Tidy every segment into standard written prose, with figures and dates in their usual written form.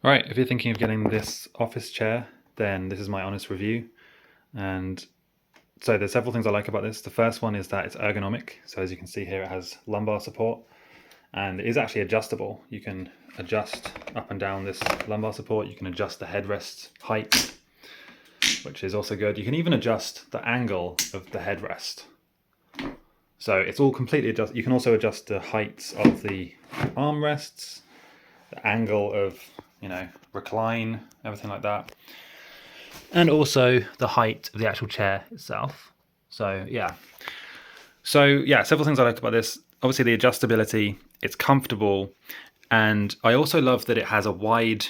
Right, if you're thinking of getting this office chair, then this is my honest review. And so there's several things I like about this. The first one is that it's ergonomic. So as you can see here, it has lumbar support and it is actually adjustable. You can adjust up and down this lumbar support. You can adjust the headrest height, which is also good. You can even adjust the angle of the headrest. So it's all completely adjustable. You can also adjust the heights of the armrests, the angle of, recline, everything like that. And also the height of the actual chair itself. So yeah. Several things I like about this. Obviously the adjustability, it's comfortable. And I also love that it has a wide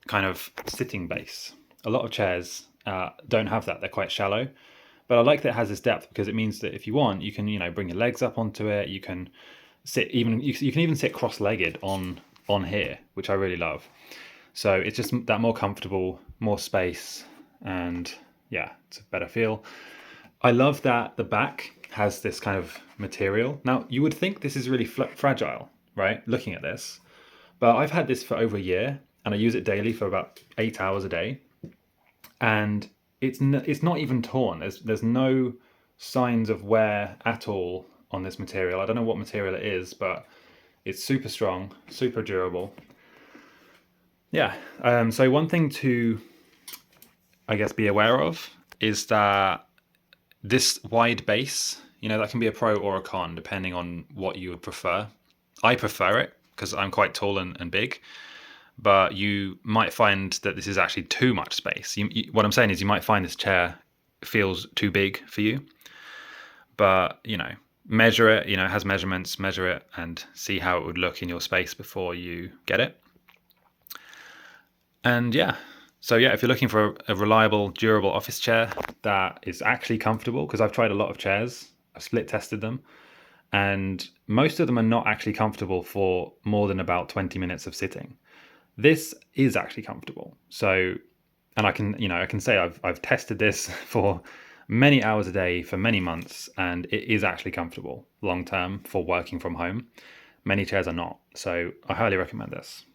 kind of sitting base. A lot of chairs don't have that, they're quite shallow. But I like that it has this depth because it means that if you want, you can, bring your legs up onto it. You can sit you can even sit cross-legged on here, which I really love. So it's just that more comfortable, more space, and yeah, it's a better feel. I love that the back has this kind of material. Now, you would think this is really fragile, right? Looking at this. But I've had this for over a year and I use it daily for about 8 hours a day. And it's not even torn. There's no signs of wear at all on this material. I don't know what material it is, but it's super strong, super durable. Yeah, so one thing to, I guess, be aware of is that this wide base, that can be a pro or a con depending on what you would prefer. I prefer it because I'm quite tall and big, but you might find that this is actually too much space. What I'm saying is you might find this chair feels too big for you, but measure it, it has measurements, measure it and see how it would look in your space before you get it. And so if you're looking for a reliable, durable office chair that is actually comfortable, because I've tried a lot of chairs, I've split tested them, and most of them are not actually comfortable for more than about 20 minutes of sitting. This is actually comfortable. So, and I can say I've tested this for many hours a day for many months, and it is actually comfortable long term for working from home. Many chairs are not. So I highly recommend this.